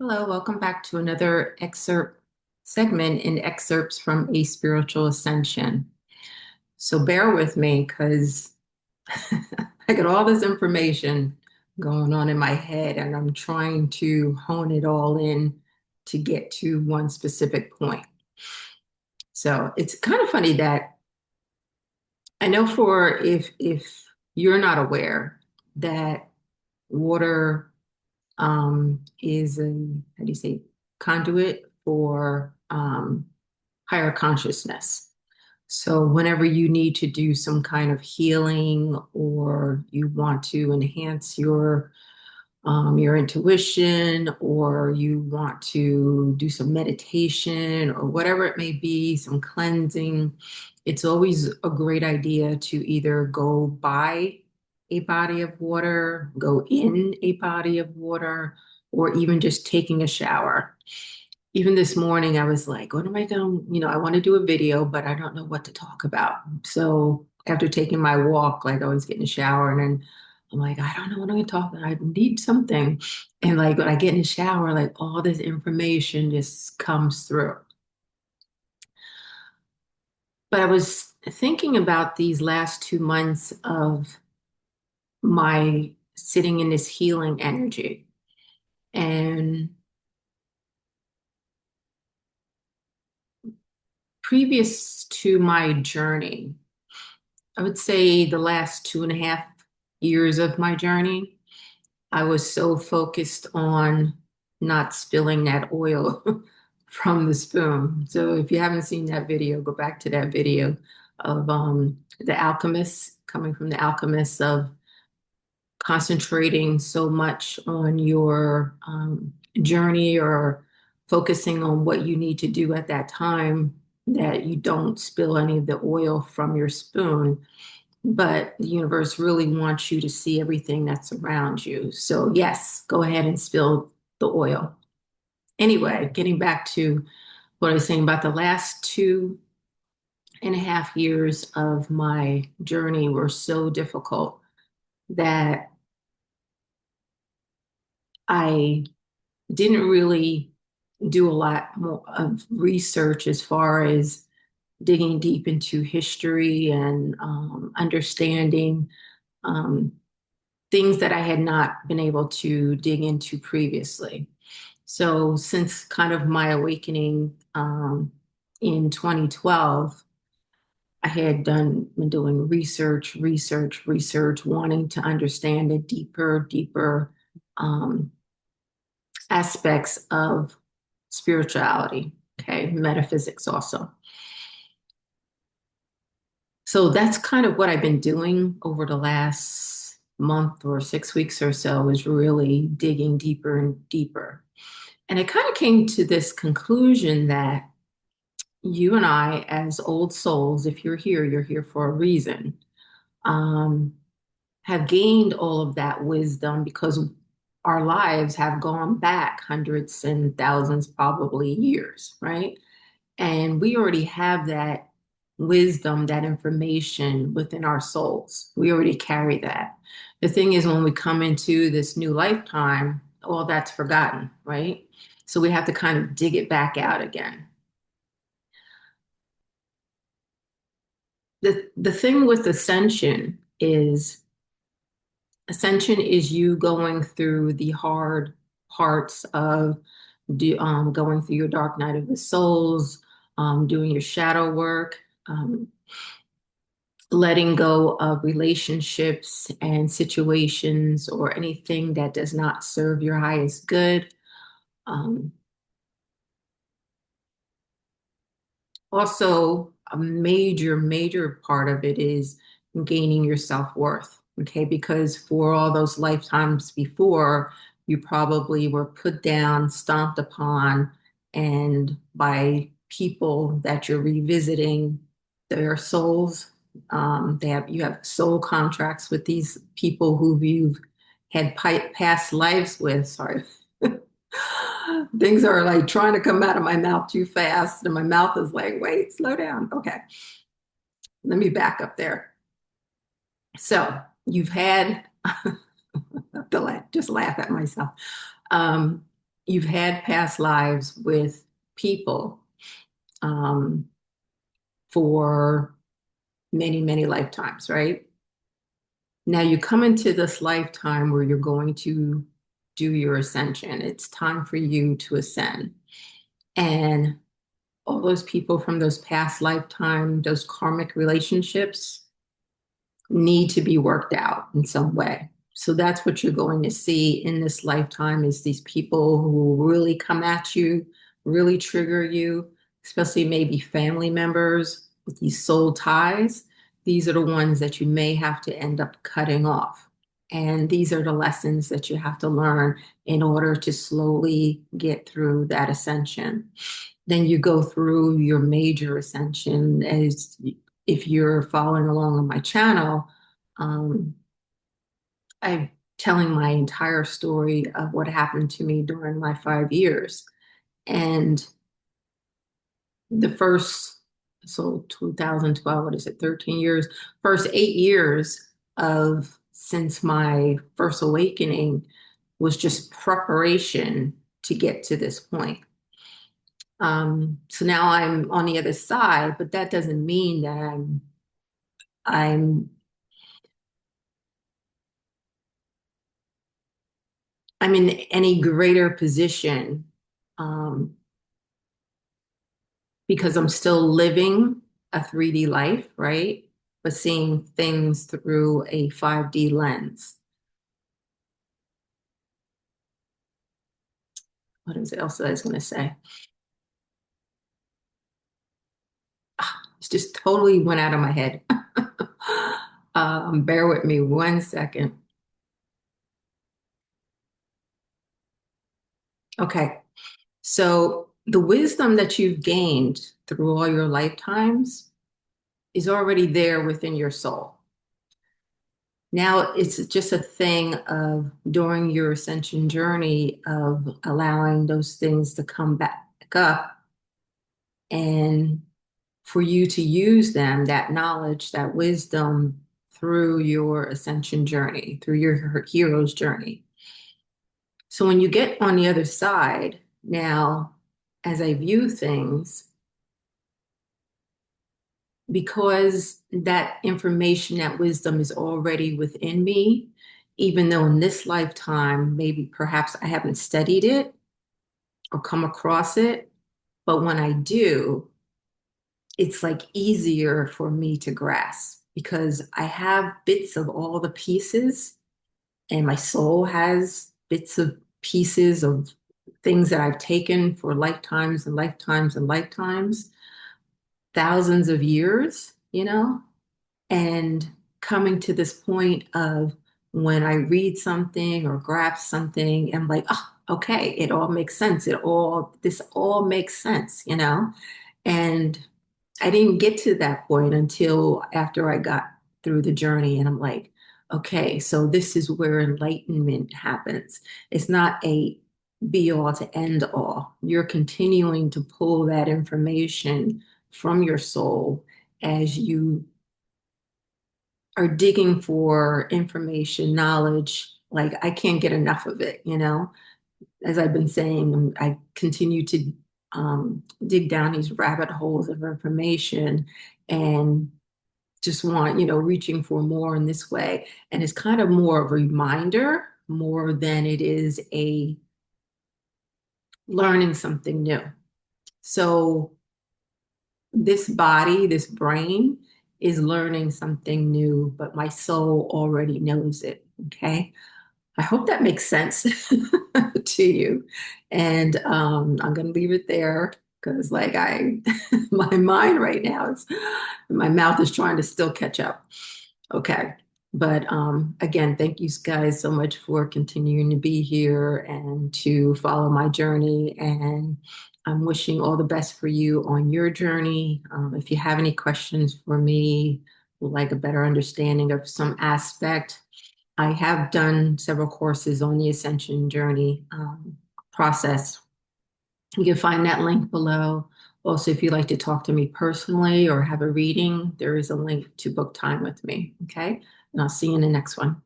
Hello, welcome back to another excerpt segment in excerpts from A Spiritual Ascension. So bear with me because I got all this information going on in my head and I'm trying to hone it all in to get to one specific point. So it's kind of funny that I know for if you're not aware that water is a, how do you say, conduit for higher consciousness. So whenever you need to do some kind of healing or you want to enhance your intuition, or you want to do some meditation or whatever it may be, some cleansing, it's always a great idea to either go by a body of water, go in a body of water, or even just taking a shower. Even this morning, I was like, what am I going to, I want to do a video, but I don't know what to talk about. So after taking my walk, like I was getting a shower and then I'm like, I don't know what I'm going to talk about. I need something. And like when I get in the shower, like all this information just comes through. But I was thinking about these last 2 months of my sitting in this healing energy. And previous to my journey, I would say the last 2.5 years of my journey, I was so focused on not spilling that oil from the spoon. So if you haven't seen that video, go back to that video of the alchemist, coming from the alchemist, of concentrating so much on your journey or focusing on what you need to do at that time that you don't spill any of the oil from your spoon. But the universe really wants you to see everything that's around you. So, yes, go ahead and spill the oil. Anyway, getting back to what I was saying about the last 2.5 years of my journey were so difficult that I didn't really do a lot more of research as far as digging deep into history and understanding um, things that I had not been able to dig into previously. So, since kind of my awakening in 2012, I had been doing research, wanting to understand the deeper um, aspects of spirituality, okay, metaphysics also. So that's kind of what I've been doing over the last month or 6 weeks or so, is really digging deeper and deeper. And I kind of came to this conclusion that you and I, as old souls, if you're here for a reason, um, have gained all of that wisdom because our lives have gone back hundreds and thousands, probably years, right? And we already have that wisdom, that information within our souls. We already carry that. The thing is, when we come into this new lifetime, all that's forgotten, right? So we have to kind of dig it back out again. The thing with ascension is you going through the hard parts of going through your dark night of the souls, doing your shadow work, letting go of relationships and situations or anything that does not serve your highest good. Um, Also, a major part of it is gaining your self-worth, okay? Because for all those lifetimes before, you probably were put down, stomped upon, and by people that you're revisiting their souls. You have soul contracts with these people who you've had past lives with. Sorry. Things are like trying to come out of my mouth too fast, and my mouth is like, wait, slow down. Okay, let me back up there. So you've had, I have to laugh, just laugh at myself. Um, you've had past lives with people um, for many, many lifetimes, right? Now you come into this lifetime where you're going to do your ascension. It's time for you to ascend. And all those people from those past lifetime, those karmic relationships need to be worked out in some way. So that's what you're going to see in this lifetime is these people who really come at you, really trigger you, especially maybe family members with these soul ties. These are the ones that you may have to end up cutting off. And these are the lessons that you have to learn in order to slowly get through that ascension. Then you go through your major ascension as if you're following along on my channel, um, I'm telling my entire story of what happened to me during my 5 years. And the first, so 2012, what is it, 13 years, first 8 years of since my first awakening was just preparation to get to this point. So now I'm on the other side, but that doesn't mean that I'm I'm in any greater position um, because I'm still living a 3D life, right? But seeing things through a 5D lens. What is it else I was going to say? It just totally went out of my head. Bear with me 1 second. Okay. So the wisdom that you've gained through all your lifetimes is already there within your soul. Now it's just a thing of during your ascension journey of allowing those things to come back up and for you to use them, that knowledge, that wisdom through your ascension journey, through your hero's journey. So when you get on the other side, now, as I view things, because that information, that wisdom is already within me, even though in this lifetime, maybe perhaps I haven't studied it or come across it, but when I do, it's like easier for me to grasp because I have bits of all the pieces, and my soul has bits of pieces of things that I've taken for lifetimes and lifetimes and lifetimes, thousands of years, and coming to this point of when I read something or grab something, I'm like, oh, okay, it all makes sense. This all makes sense. And I didn't get to that point until after I got through the journey. And I'm like, okay, so this is where enlightenment happens. It's not a be all to end all. You're continuing to pull that information from your soul as you are digging for information, knowledge. Like I can't get enough of it. As I've been saying, I continue to dig down these rabbit holes of information and just want, reaching for more in this way. And it's kind of more of a reminder more than it is a learning something new. So this body, this brain is learning something new, but my soul already knows it. Okay. I hope that makes sense to you. And I'm going to leave it there because, like, my mind right now is, my mouth is trying to still catch up. Okay. But again, thank you guys so much for continuing to be here and to follow my journey. And I'm wishing all the best for you on your journey. If you have any questions for me, would like a better understanding of some aspect, I have done several courses on the Ascension Journey process. You can find that link below. Also, if you'd like to talk to me personally or have a reading, there is a link to book time with me. Okay. And I'll see you in the next one.